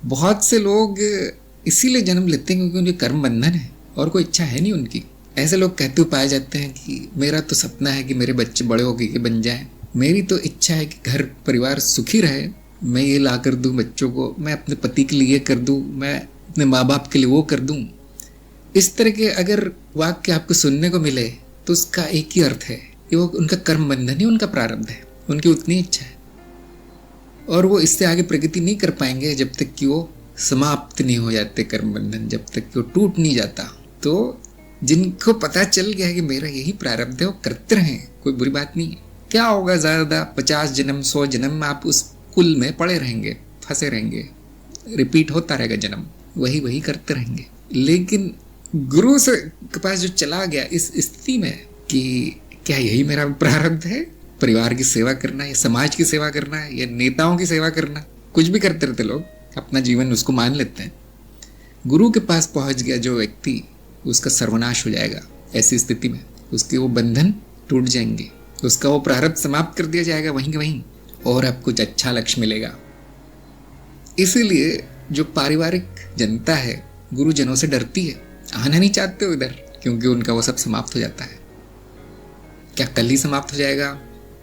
बहुत से लोग इसीलिए जन्म लेते हैं क्योंकि उनके कर्म बंधन है और कोई इच्छा है नहीं उनकी। ऐसे लोग कहते हुए पाए जाते हैं कि मेरा तो सपना है कि मेरे बच्चे बड़े होकर के बन जाएं, मेरी तो इच्छा है कि घर परिवार सुखी रहे, मैं ये ला कर दूँ बच्चों को, मैं अपने पति के लिए कर दूँ, मैं अपने माँ बाप के लिए वो कर दूँ। इस तरह के अगर वाक्य आपको सुनने को मिले तो उसका एक ही अर्थ है कि वो उनका कर्म बंधन ही उनका प्रारब्ध है, उनकी उतनी इच्छा है और वो इससे आगे प्रगति नहीं कर पाएंगे जब तक कि वो समाप्त नहीं हो जाते कर्म बंधन, जब तक कि वो टूट नहीं जाता। तो जिनको पता चल गया है कि मेरा यही प्रारब्ध है वो करते रहें, कोई बुरी बात नहीं है। क्या होगा, ज़्यादा 50 जन्म 100 जन्म आप उस कुल में पड़े रहेंगे, फंसे रहेंगे, रिपीट होता रहेगा जन्म, वही वही करते रहेंगे। लेकिन गुरु से के पास जो चला गया इस स्थिति में कि क्या यही मेरा प्रारब्ध है, परिवार की सेवा करना है, समाज की सेवा करना है, या नेताओं की सेवा करना, कुछ भी करते रहते लोग, अपना जीवन उसको मान लेते हैं। गुरु के पास पहुंच गया जो व्यक्ति, उसका सर्वनाश हो जाएगा। ऐसी स्थिति में उसके वो बंधन टूट जाएंगे, उसका वो प्रारब्ध समाप्त कर दिया जाएगा वहीं के वहीं, और अब कुछ अच्छा लक्ष्य मिलेगा। इसीलिए जो पारिवारिक जनता है गुरुजनों से डरती है, आना नहीं चाहते उधर, क्योंकि उनका वो सब समाप्त हो जाता है। क्या कल ही समाप्त हो जाएगा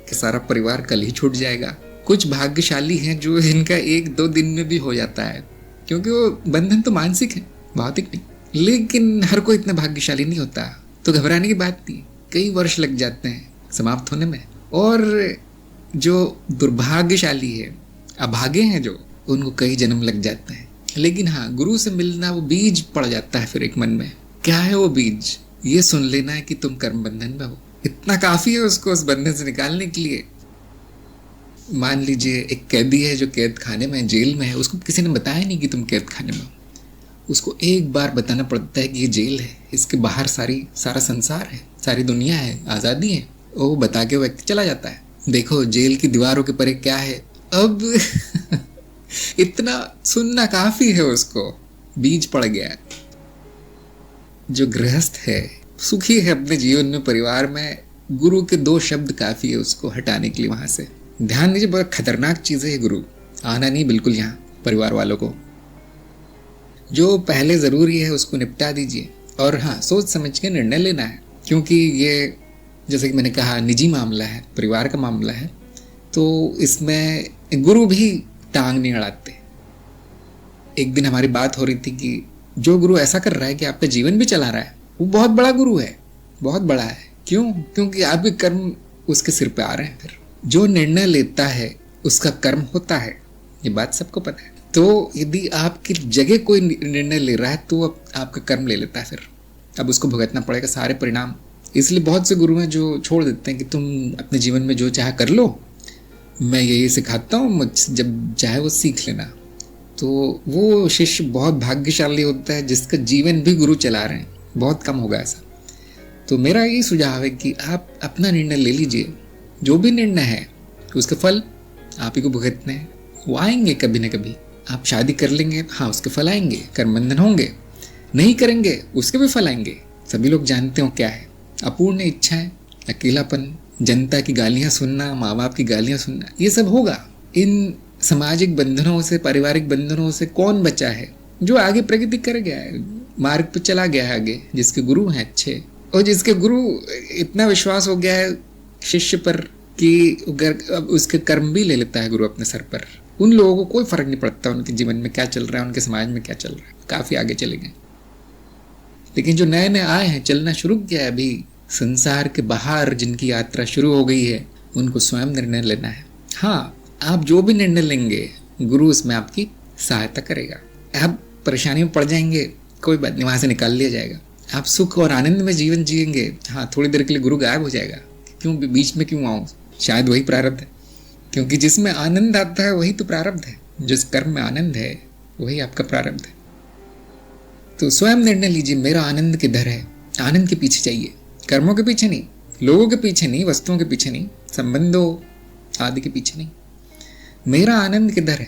कि सारा परिवार कल ही छूट जाएगा? कुछ भाग्यशाली हैं जो इनका 1-2 दिन में भी हो जाता है, क्योंकि वो बंधन तो मानसिक है, भौतिक नहीं। लेकिन हर कोई इतना भाग्यशाली नहीं होता, तो घबराने की बात नहीं। कई वर्ष लग जाते हैं समाप्त होने में, और जो दुर्भाग्यशाली है, अभागे हैं जो, उनको कई जन्म लग जाते हैं। लेकिन हाँ, गुरु से मिलना, वो बीज पड़ जाता है फिर एक मन में। क्या है वो बीज? ये सुन लेना है कि तुम कर्म बंधन में हो, इतना काफी है उसको उस बंधन से निकालने के लिए। मान लीजिए एक कैदी है जो कैद खाने में, जेल में है, उसको किसी ने बताया नहीं कि तुम कैद खाने में हो। उसको एक बार बताना पड़ता है कि ये जेल है, इसके बाहर सारा संसार है, सारी दुनिया है, आज़ादी है। वो बता के वो व्यक्ति चला जाता है, देखो जेल की दीवारों के परे क्या है। अब इतना सुनना काफी है उसको, बीज पड़ गया। जो गृहस्थ है, सुखी है अपने जीवन में, परिवार में, गुरु के 2 शब्द काफी है उसको हटाने के लिए वहां से। ध्यान दीजिए, बहुत खतरनाक चीज है गुरु, आना नहीं बिल्कुल यहाँ परिवार वालों को। जो पहले जरूरी है उसको निपटा दीजिए, और हाँ, सोच समझ के निर्णय लेना है, क्योंकि ये जैसे कि मैंने कहा निजी मामला है, परिवार का मामला है, तो इसमें गुरु भी टांग नहीं अड़ाते। एक दिन हमारी बात हो रही थी कि जो गुरु ऐसा कर रहा है कि आपका जीवन भी चला रहा है, वो बहुत बड़ा गुरु है, बहुत बड़ा है। क्यों? क्योंकि आपके कर्म उसके सिर पे आ रहे हैं। फिर जो निर्णय लेता है उसका कर्म होता है, ये बात सबको पता है। तो यदि आपकी जगह कोई निर्णय ले रहा है तो आपका कर्म ले लेता है, फिर अब उसको भुगतना पड़ेगा सारे परिणाम। इसलिए बहुत से गुरु हैं जो छोड़ देते हैं कि तुम अपने जीवन में जो चाहे कर लो, मैं यही सिखाता हूँ, मुझ जब चाहे वो सीख लेना। तो वो शिष्य बहुत भाग्यशाली होता है जिसका जीवन भी गुरु चला रहे हैं, बहुत कम होगा ऐसा। तो मेरा यही सुझाव है कि आप अपना निर्णय ले लीजिए, जो भी निर्णय है उसके फल आप ही को भुगतने हैं, वो आएंगे कभी ना कभी। आप शादी कर लेंगे, हाँ उसके फल आएंगे, कर्मबंधन होंगे, नहीं करेंगे उसके भी फल आएंगे। सभी लोग जानते हो क्या है, अपूर्ण इच्छाएं, अकेलापन, जनता की गालियां सुनना, माँ बाप की गालियां सुनना, ये सब होगा। इन सामाजिक बंधनों से, पारिवारिक बंधनों से कौन बचा है? जो आगे प्रगति कर गया है, मार्ग पर चला गया है आगे, जिसके गुरु हैं अच्छे, और जिसके गुरु इतना विश्वास हो गया है शिष्य पर कि अब उसके कर्म भी ले लेता है गुरु अपने सर पर। उन लोगों को कोई फर्क नहीं पड़ता उनके जीवन में क्या चल रहा है, उनके समाज में क्या चल रहा है, काफी आगे चले गए। लेकिन जो नए नए आए हैं, चलना शुरू किया है अभी, संसार के बाहर जिनकी यात्रा शुरू हो गई है, उनको स्वयं निर्णय लेना है। हाँ, आप जो भी निर्णय लेंगे गुरु उसमें आपकी सहायता करेगा। आप परेशानी में पड़ जाएंगे, कोई बात नहीं, वहां से निकाल लिया जाएगा। आप सुख और आनंद में जीवन जिएंगे, हाँ थोड़ी देर के लिए गुरु गायब हो जाएगा, क्यों बीच में क्यों आऊँ, शायद वही प्रारब्ध है। क्योंकि जिसमें आनंद आता है वही तो प्रारब्ध है, जिस कर्म में आनंद है वही आपका प्रारब्ध है। तो स्वयं निर्णय लीजिए, मेरा आनंद किधर है, आनंद के पीछे चाहिए, कर्मों के पीछे नहीं, लोगों के पीछे नहीं, वस्तुओं के पीछे नहीं, संबंधों आदि के पीछे नहीं। मेरा आनंद किधर है?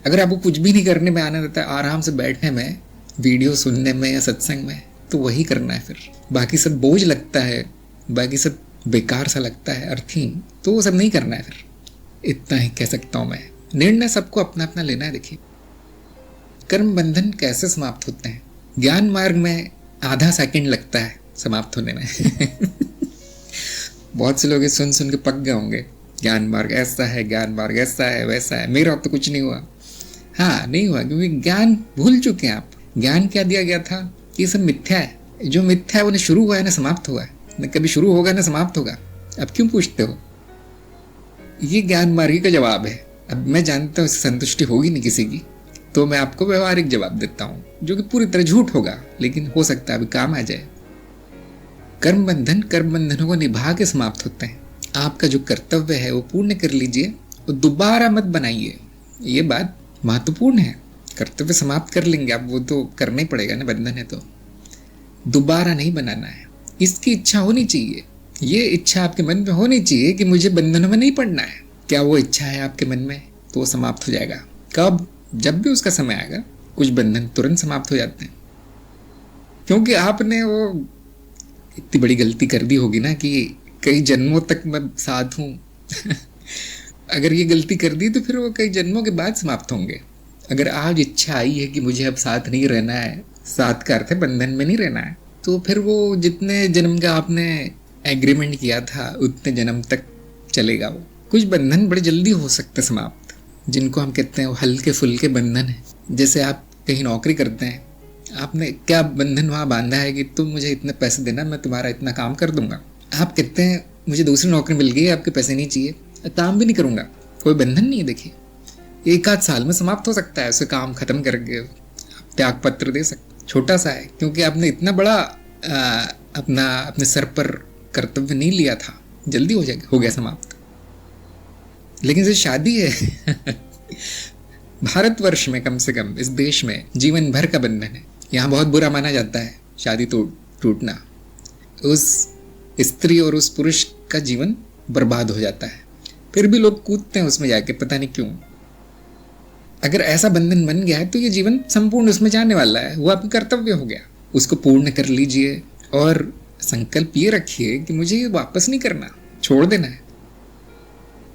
अगर आपको कुछ भी नहीं करने में आनंद आता है, आराम से बैठने में, वीडियो सुनने में या सत्संग में, तो वही करना है। फिर बाकी सब बोझ लगता है, बाकी सब बेकार सा लगता है, अर्थहीन, तो वो सब नहीं करना है। फिर इतना ही कह सकता हूँ मैं। निर्णय सबको अपना अपना लेना है। देखिए, कर्म बंधन कैसे समाप्त होते हैं? ज्ञान मार्ग में आधा सेकंड लगता है समाप्त होने में। बहुत से लोग सुन सुन के पक गए होंगे, ज्ञान मार्ग ऐसा है, ज्ञान मार्ग ऐसा है, वैसा है, मेरा तो कुछ नहीं हुआ। हाँ, नहीं हुआ क्योंकि ज्ञान भूल चुके हैं आप। ज्ञान क्या दिया गया था कि ये सब मिथ्या है, जो मिथ्या है वो न शुरू हुआ है न समाप्त हुआ है, न कभी शुरू होगा न समाप्त होगा। अब क्यों पूछते हो? ये ज्ञान मार्गी का जवाब है। अब मैं जानता हूँ इससे संतुष्टि होगी नहीं किसी की, तो मैं आपको व्यवहारिक जवाब देता हूँ जो कि पूरी तरह झूठ होगा, लेकिन हो सकता है अभी काम आ जाए। कर्म बंधनों को निभा के समाप्त होते हैं। आपका जो कर्तव्य है वो पूर्ण कर लीजिए और दोबारा मत बनाइए। ये बात महत्वपूर्ण है। कर्तव्य समाप्त कर लेंगे आप, वो तो करना ही पड़ेगा ना, बंधन है तो। दोबारा नहीं बनाना है। इसकी इच्छा होनी चाहिए, ये इच्छा आपके मन में होनी चाहिए कि मुझे बंधनों में नहीं पड़ना है। क्या वो इच्छा है आपके मन में? तो वो समाप्त हो जाएगा। कब? जब भी उसका समय आएगा। कुछ बंधन तुरंत समाप्त हो जाते हैं क्योंकि आपने वो इतनी बड़ी गलती कर दी होगी ना कि कई जन्मों तक मैं साथ हूँ। अगर ये गलती कर दी तो फिर वो कई जन्मों के बाद समाप्त होंगे। अगर आज इच्छा आई है कि मुझे अब साथ नहीं रहना है, साथ का अर्थ है बंधन में नहीं रहना है, तो फिर वो जितने जन्म का आपने एग्रीमेंट किया था उतने जन्म तक चलेगा वो। कुछ बंधन बड़े जल्दी हो सकते समाप्त, जिनको हम कहते हैं वो हल्के फुल्के बंधन है। जैसे आप कहीं नौकरी करते हैं, आपने क्या बंधन वहाँ बांधा है कि तुम मुझे इतने पैसे देना, मैं तुम्हारा इतना काम कर दूंगा। आप कहते हैं मुझे दूसरी नौकरी मिल गई, आपके पैसे नहीं चाहिए, काम भी नहीं करूंगा। कोई बंधन नहीं है। देखिए, एक आध साल में समाप्त हो सकता है, उसे काम खत्म करके त्याग पत्र दे सकते। छोटा सा है क्योंकि आपने इतना बड़ा अपने सर पर कर्तव्य नहीं लिया था, जल्दी हो जाएगा, हो गया समाप्त। लेकिन जैसे शादी है भारतवर्ष में, कम से कम इस देश में जीवन भर का बंधन है। यहाँ बहुत बुरा माना जाता है शादी टूटना। उस स्त्री और उस पुरुष का जीवन बर्बाद हो जाता है, फिर भी लोग कूदते हैं उसमें जाके, पता नहीं क्यों। अगर ऐसा बंधन बन गया है तो ये जीवन संपूर्ण उसमें जाने वाला है, वो आपका कर्तव्य हो गया। उसको पूर्ण कर लीजिए और संकल्प ये रखिए कि मुझे ये वापस नहीं करना, छोड़ देना है।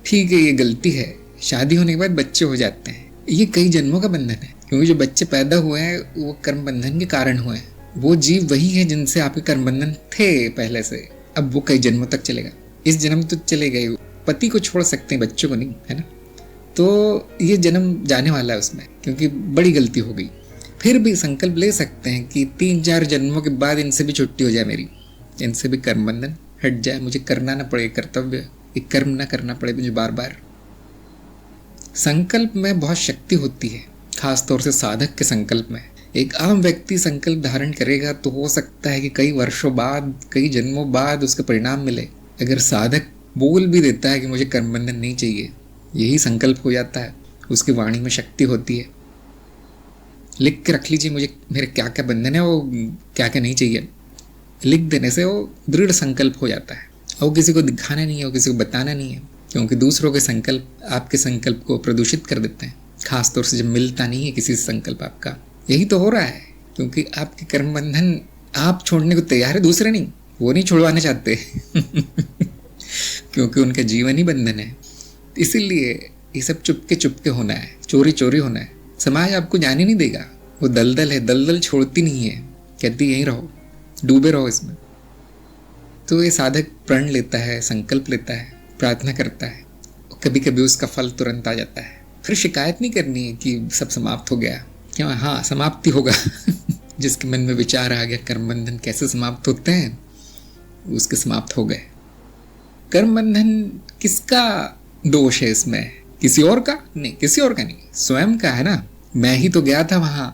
ठीक है, ये गलती है। शादी होने के बाद बच्चे हो जाते हैं, ये कई जन्मों का बंधन है, क्योंकि जो बच्चे पैदा हुए हैं वो कर्म बंधन के कारण हुए हैं। वो जीव वही है जिनसे आपके कर्म बंधन थे पहले से, अब वो कई जन्मों तक चलेगा। इस जन्म तो चलेगा ही, पति को छोड़ सकते हैं, बच्चों को नहीं, है ना। तो ये जन्म जाने वाला है उसमें, क्योंकि बड़ी गलती हो गई। फिर भी संकल्प ले सकते हैं कि 3-4 जन्मों के बाद इनसे भी छुट्टी हो जाए मेरी, इनसे भी कर्म बंधन हट जाए, मुझे करना ना पड़े कर्तव्य, एक कर्म ना करना पड़े मुझे बार बार। संकल्प में बहुत शक्ति होती है, खास तौर से साधक के संकल्प में। एक आम व्यक्ति संकल्प धारण करेगा तो हो सकता है कि कई वर्षों बाद, कई जन्मों बाद उसका परिणाम मिले। अगर साधक बोल भी देता है कि मुझे कर्म बंधन नहीं चाहिए, यही संकल्प हो जाता है, उसकी वाणी में शक्ति होती है। लिख के रख लीजिए मुझे मेरे क्या क्या बंधन है, वो क्या क्या नहीं चाहिए। लिख देने से वो दृढ़ संकल्प हो जाता है, और किसी को दिखाना नहीं है, और किसी को बताना नहीं है, क्योंकि दूसरों के संकल्प आपके संकल्प को प्रदूषित कर देते हैं, खास तौर से जब मिलता नहीं है किसी से संकल्प आपका। यही तो हो रहा है, क्योंकि आपके कर्म बंधन आप छोड़ने को तैयार है, दूसरे नहीं, वो नहीं छोड़वाना चाहते क्योंकि उनका जीवन ही बंधन है। इसीलिए ये सब चुपके चुपके होना है, चोरी चोरी होना है। समाज आपको जाने नहीं देगा, वो दलदल है, दलदल छोड़ती नहीं है, कहती यहीं रहो, डूबे रहो इसमें। तो ये साधक प्रण लेता है, संकल्प लेता है, प्रार्थना करता है, कभी कभी उसका फल तुरंत आ जाता है। फिर शिकायत नहीं करनी है कि सब समाप्त हो गया, क्यों? हाँ, समाप्ति होगा जिसके मन में विचार आ गया कर्म बंधन कैसे समाप्त होते हैं, उसके समाप्त हो गए। कर्म बंधन किसका दोष है इसमें? किसी और का नहीं, किसी और का नहीं, स्वयं का है ना। मैं ही तो गया था वहां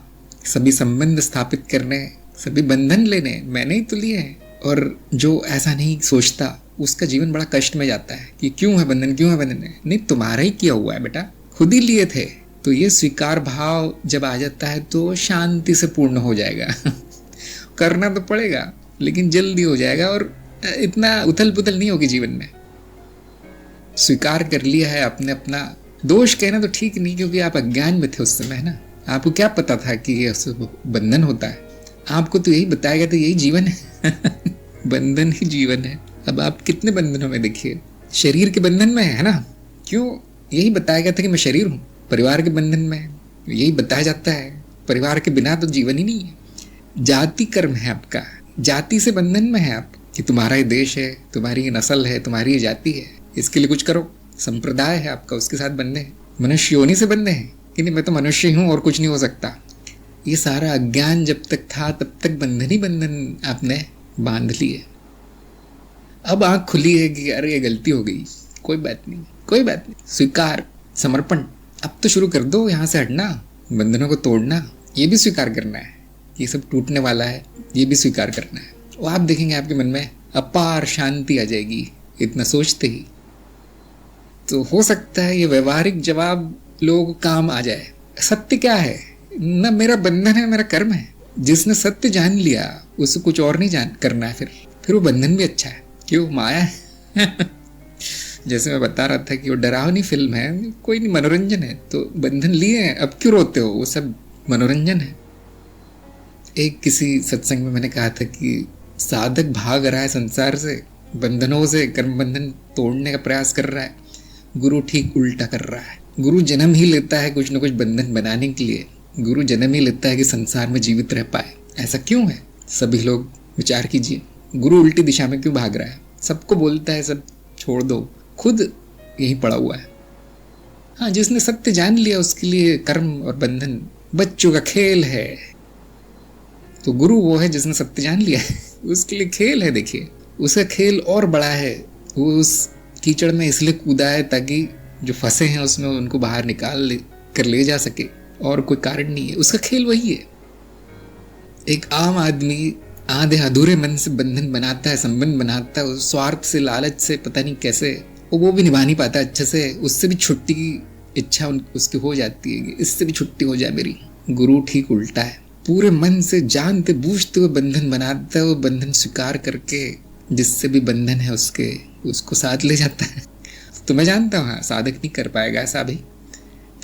सभी संबंध स्थापित करने, सभी बंधन लेने, मैंने ही तो लिए हैं। और जो ऐसा नहीं सोचता उसका जीवन बड़ा कष्ट में जाता है कि क्यों है बंधन, क्यों है बंधन है। नहीं, तुम्हारा ही किया हुआ है बेटा, खुद ही लिए थे। तो ये स्वीकार भाव जब आ जाता है तो शांति से पूर्ण हो जाएगा करना तो पड़ेगा लेकिन जल्दी हो जाएगा, और इतना उथल पुथल नहीं होगी जीवन में। स्वीकार कर लिया है आपने अपना दोष, कहना तो ठीक नहीं, क्योंकि आप अज्ञान में थे उस समय, है ना। आपको क्या पता था कि ये बंधन होता है? आपको तो यही बताया गया था, यही जीवन है बंधन ही जीवन है। अब आप कितने बंधनों में देखिए, शरीर के बंधन में है ना, क्यों? यही बताया गया था कि मैं शरीर हूँ। परिवार के बंधन में यही बताया जाता है परिवार के बिना तो जीवन ही नहीं है। जाति कर्म है आपका, जाति से बंधन में है आप कि तुम्हारा ये देश है, तुम्हारी ये नस्ल है, तुम्हारी ये जाति है, इसके लिए कुछ करो। संप्रदाय है आपका, उसके साथ बंधे हैं। मनुष्य योनि से बंधे हैं कि नहीं, मैं तो मनुष्य हूँ और कुछ नहीं हो सकता। ये सारा अज्ञान जब तक था तब तक बंधन ही बंधन आपने बांध लिए। अब आंख खुली है कि अरे ये गलती हो गई, कोई बात नहीं, कोई बात नहीं, स्वीकार, समर्पण। अब तो शुरू कर दो यहाँ से हटना, बंधनों को तोड़ना, ये भी स्वीकार करना है, ये सब टूटने वाला है, ये भी स्वीकार करना है। और आप देखेंगे आपके मन में अपार शांति आ जाएगी इतना सोचते ही। तो हो सकता है ये व्यवहारिक जवाब लोगों को काम आ जाए। सत्य क्या है? न मेरा बंधन है, मेरा कर्म है। जिसने सत्य जान लिया उसे कुछ और नहीं जान करना है, फिर वो बंधन भी अच्छा है। क्यों? माया है। जैसे मैं बता रहा था कि वो डरावनी फिल्म है, कोई नहीं, मनोरंजन है। तो बंधन लिए हैं, अब क्यों रोते हो? वो सब मनोरंजन है। एक किसी सत्संग में मैंने कहा था कि साधक भाग रहा है संसार से, बंधनों से, कर्म बंधन तोड़ने का प्रयास कर रहा है। गुरु ठीक उल्टा कर रहा है। गुरु जन्म ही लेता है कुछ न कुछ बंधन बनाने के लिए। गुरु जन्म ही लेता है कि संसार में जीवित रह पाए। ऐसा क्यों है? सभी लोग विचार कीजिए। गुरु उल्टी दिशा में क्यों भाग रहा है? सबको बोलता है सब छोड़ दो, खुद यही पड़ा हुआ है। हाँ, जिसने सत्य जान लिया उसके लिए कर्म और बंधन बच्चों का खेल है। तो गुरु वो है जिसने सत्य जान लिया है, उसके लिए खेल है। देखिए, उसका खेल और बड़ा है। वो उस कीचड़ में इसलिए कूदा है ताकि जो फंसे हैं उसमें उनको बाहर निकाल कर ले जा सके, और कोई कारण नहीं है। उसका खेल वही है। एक आम आदमी आधे अधूरे मन से बंधन बनाता है, संबंध बनाता है, स्वार्थ से, लालच से, पता नहीं कैसे, वो भी निभा नहीं पाता अच्छे से। उससे भी छुट्टी की इच्छा उसकी हो जाती है, इससे भी छुट्टी हो जाए मेरी। गुरु ठीक उल्टा है। पूरे मन से जानते बूझते हुए बंधन बनाता है, वो बंधन स्वीकार करके जिससे भी बंधन है उसको साथ ले जाता है। तो मैं जानता हूँ, हाँ, साधक नहीं कर पाएगा ऐसा भी।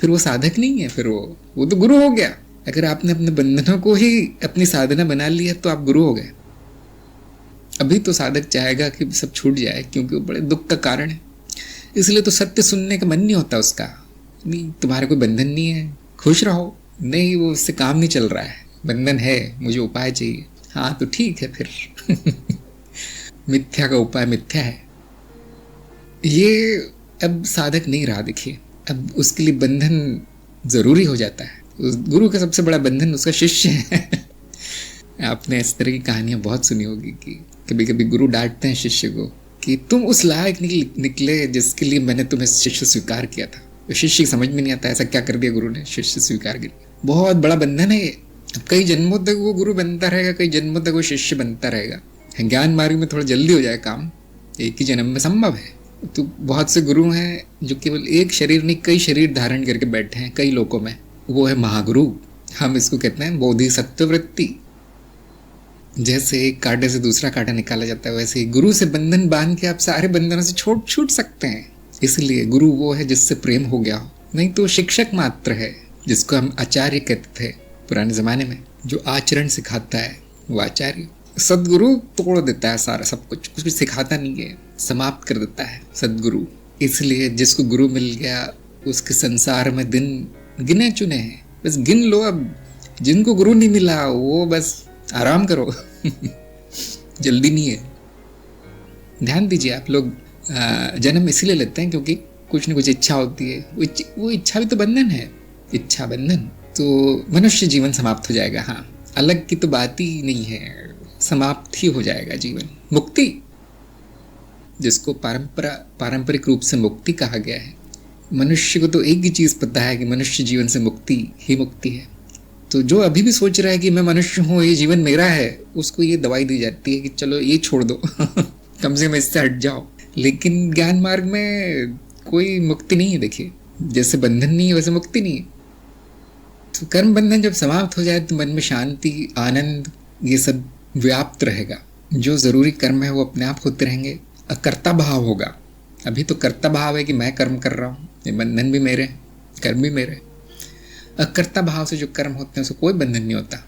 फिर वो साधक नहीं है, फिर वो तो गुरु हो गया। अगर आपने अपने बंधनों को ही अपनी साधना बना लिया तो आप गुरु हो गए। अभी तो साधक चाहेगा कि सब छूट जाए, क्योंकि वो बड़े दुख का कारण है। इसलिए तो सत्य सुनने का मन नहीं होता उसका। नहीं, तुम्हारा कोई बंधन नहीं है, खुश रहो। नहीं, वो उससे काम नहीं चल रहा है, बंधन है, मुझे उपाय चाहिए। हाँ तो ठीक है फिर। मिथ्या का उपाय मिथ्या है। ये अब साधक नहीं रहा। देखिए, अब उसके लिए बंधन जरूरी हो जाता है। उस गुरु का सबसे बड़ा बंधन उसका शिष्य है। आपने इस तरह की कहानियां बहुत सुनी होगी कि कभी कभी गुरु डांटते हैं शिष्य को कि तुम उस लायक निकले जिसके लिए मैंने तुम्हें शिष्य स्वीकार किया था। तो शिष्य समझ में नहीं आता ऐसा क्या कर दिया गुरु ने, शिष्य स्वीकार कर दिया। बहुत बड़ा बंधन है ये। अब कई जन्मों तक वो गुरु बनता रहेगा, कई जन्मों तक वो शिष्य बनता रहेगा। ज्ञान मार्ग में थोड़ा जल्दी हो जाए काम, एक ही जन्म में संभव है। तो बहुत से गुरु हैं जो केवल एक शरीर नहीं कई शरीर धारण करके बैठे हैं कई लोगों में। वो है महागुरु। हम इसको कहते हैं बोधिसत्व वृत्ति। जैसे एक कांटे से दूसरा कांटा निकाला जाता है, वैसे ही गुरु से बंधन बांध के आप सारे बंधनों से छूट सकते हैं। इसलिए गुरु वो है जिससे प्रेम हो गया हो, नहीं तो शिक्षक मात्र है, जिसको हम आचार्य कहते थे पुराने जमाने में। जो आचरण सिखाता है वो आचार्य। सदगुरु तोड़ देता है सारा, सब कुछ भी सिखाता नहीं है, समाप्त कर देता है सदगुरु। इसलिए जिसको गुरु मिल गया उसके संसार में दिन गिने चुने हैं, बस गिन लो। अब जिनको गुरु नहीं मिला वो बस आराम करो। जल्दी नहीं है। ध्यान दीजिए, आप लोग जन्म इसलिए लेते हैं क्योंकि कुछ न कुछ इच्छा होती है। वो इच्छा भी तो बंधन है, इच्छा बंधन। तो मनुष्य जीवन समाप्त हो जाएगा। हाँ, अलग की तो बात ही नहीं है, समाप्त ही हो जाएगा जीवन। मुक्ति, जिसको पारंपरिक रूप से मुक्ति कहा गया है। मनुष्य को तो एक ही चीज पता है कि मनुष्य जीवन से मुक्ति ही मुक्ति है। तो जो अभी भी सोच रहा है कि मैं मनुष्य हूँ, ये जीवन मेरा है, उसको ये दवाई दी जाती है कि चलो ये छोड़ दो। कम से कम इससे हट जाओ। लेकिन ज्ञान मार्ग में कोई मुक्ति नहीं है। देखिए, जैसे बंधन नहीं है वैसे मुक्ति नहीं है। तो कर्म बंधन जब समाप्त हो जाए तो मन में शांति, आनंद, ये सब व्याप्त रहेगा। जो जरूरी कर्म है वो अपने आप होते रहेंगे। अकर्ता भाव होगा। अभी तो कर्ता भाव है कि मैं कर्म कर रहा हूँ, ये बंधन भी मेरे, कर्म भी मेरे। अकर्ता भाव से जो कर्म होते हैं उसको कोई बंधन नहीं होता।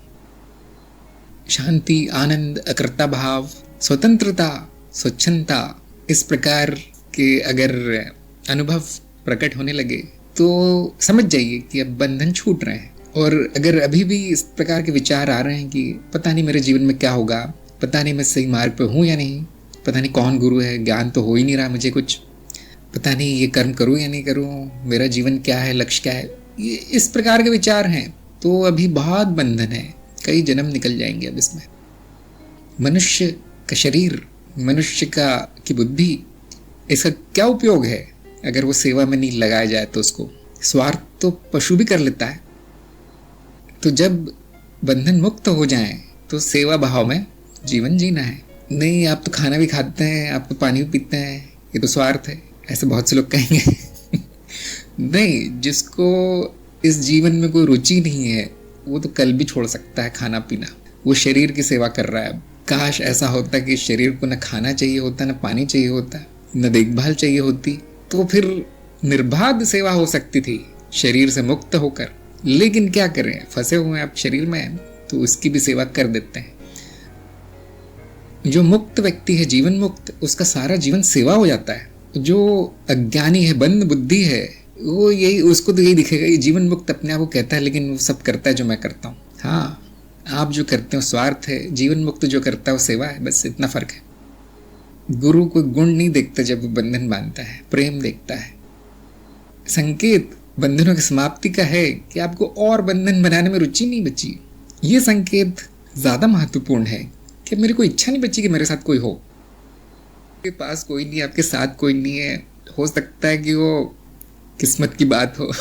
शांति, आनंद, अकर्ता भाव, स्वतंत्रता, स्वच्छंदता, इस प्रकार के अगर अनुभव प्रकट होने लगे तो समझ जाइए कि अब बंधन छूट रहे हैं। और अगर अभी भी इस प्रकार के विचार आ रहे हैं कि पता नहीं मेरे जीवन में क्या होगा, पता नहीं मैं सही मार्ग पे हूँ या नहीं, पता नहीं कौन गुरु है, ज्ञान तो हो ही नहीं रहा मुझे कुछ, पता नहीं ये कर्म करूँ या नहीं करूँ, मेरा जीवन क्या है, लक्ष्य क्या है, ये इस प्रकार के विचार हैं, तो अभी बहुत बंधन है, कई जन्म निकल जाएंगे अब इसमें। मनुष्य का शरीर, मनुष्य की बुद्धि, इसका क्या उपयोग है अगर वो सेवा में नहीं लगाया जाए तो उसको? स्वार्थ तो पशु भी कर लेता है। तो जब बंधन मुक्त हो जाए तो सेवा भाव में जीवन जीना है। नहीं आप तो खाना भी खाते हैं, आप तो पानी भी पीते हैं, ये तो स्वार्थ है, ऐसे बहुत से लोग कहेंगे। नहीं, जिसको इस जीवन में कोई रुचि नहीं है वो तो कल भी छोड़ सकता है खाना पीना, वो शरीर की सेवा कर रहा है। काश ऐसा होता कि शरीर को न खाना चाहिए होता, न पानी चाहिए होता, न देखभाल चाहिए होती, तो फिर निर्बाध सेवा हो सकती थी शरीर से मुक्त होकर। लेकिन क्या करें, फंसे हुए हैं आप शरीर में, तो उसकी भी सेवा कर देते हैं। जो मुक्त व्यक्ति है, जीवन मुक्त, उसका सारा जीवन सेवा हो जाता है। जो अज्ञानी है, बंद बुद्धि है, वो यही, उसको तो यही दिखेगा, ये जीवन मुक्त अपने आप को कहता है, लेकिन वो सब करता है जो मैं करता हूँ। हाँ, आप जो करते हो स्वार्थ है, जीवन मुक्त जो करता है वो सेवा है, बस इतना फर्क है। गुरु कोई गुण नहीं देखता जब वो बंधन बांधता है, प्रेम देखता है। संकेत बंधनों की समाप्ति का है कि आपको और बंधन बनाने में रुचि नहीं बची। ये संकेत ज्यादा महत्वपूर्ण है कि मेरी कोई इच्छा नहीं बची कि मेरे साथ कोई हो। आपके पास कोई नहीं, आपके साथ कोई नहीं है, हो सकता है कि वो किस्मत की बात हो।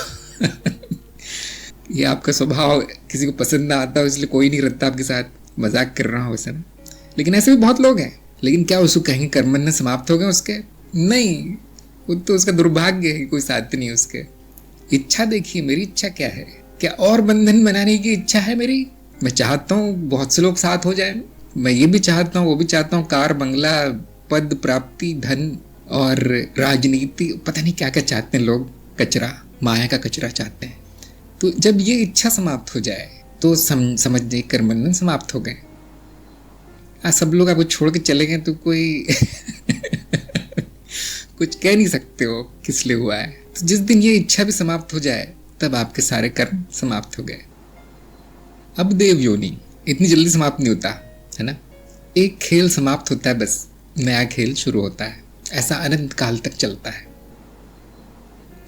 ये आपका स्वभाव किसी को पसंद ना आता हो, इसलिए कोई नहीं रहता आपके साथ। मजाक कर रहा हूँ वैसे ना, लेकिन ऐसे भी बहुत लोग हैं। लेकिन क्या उसको कहेंगे कर्मबंधन समाप्त हो गए उसके? नहीं, वो तो उसका दुर्भाग्य है कि कोई साथ नहीं है उसके। इच्छा देखिए, मेरी इच्छा क्या है? क्या और बंधन बनाने की इच्छा है मेरी? मैं चाहता हूँ बहुत से लोग साथ हो जाए, मैं ये भी चाहता हूँ, वो भी चाहता हूँ, कार बंगला, पद प्राप्ति, धन और राजनीति, पता नहीं क्या क्या चाहते हैं लोग, कचरा, माया का कचरा चाहते हैं। तो जब ये इच्छा समाप्त हो जाए तो समझ कर्मबंधन समाप्त हो गए। सब लोग आपको छोड़ के चले गए तो कोई कुछ कह नहीं सकते हो किस लिए हुआ है। तो जिस दिन ये इच्छा भी समाप्त हो जाए तब आपके सारे कर्म समाप्त हो गए। अब देव योनि इतनी जल्दी समाप्त नहीं होता है ना, एक खेल समाप्त होता है, बस नया खेल शुरू होता है। ऐसा अनंत काल तक चलता है।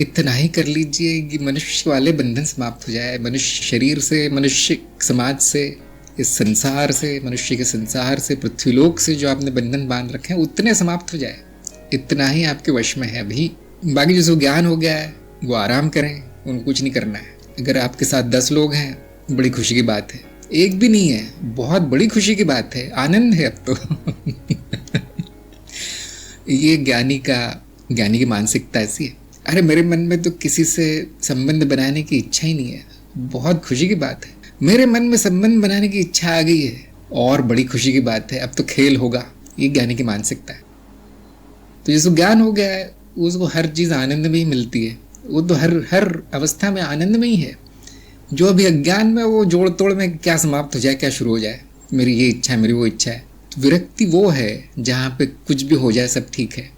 इतना ही कर लीजिए कि मनुष्य वाले बंधन समाप्त हो जाए, मनुष्य शरीर से, मनुष्य समाज से, इस संसार से, मनुष्य के संसार से, पृथ्वीलोक से जो आपने बंधन बांध रखे हैं उतने समाप्त हो जाए। इतना ही आपके वश में है अभी। बाकी जो ज्ञान हो गया है वो आराम करें, उनको कुछ नहीं करना है। अगर आपके साथ 10 लोग हैं, बड़ी खुशी की बात है। एक भी नहीं है, बहुत बड़ी खुशी की बात है, आनंद है अब तो। ये ज्ञानी की मानसिकता ऐसी है। अरे मेरे मन में तो किसी से संबंध बनाने की इच्छा ही नहीं है, बहुत खुशी की बात है। मेरे मन में संबंध बनाने की इच्छा आ गई है, और बड़ी खुशी की बात है, अब तो खेल होगा। ये ज्ञानी की मानसिकता है। तो जिसको ज्ञान हो गया है उसको हर चीज़ आनंद में ही मिलती है, वो तो हर अवस्था में आनंद में ही है। जो अभी अज्ञान में वो जोड़ तोड़ में क्या समाप्त हो जाए, क्या शुरू हो जाए, मेरी ये इच्छा है, मेरी वो इच्छा है। तो विरक्ति वो है जहाँ पे कुछ भी हो जाए सब ठीक है।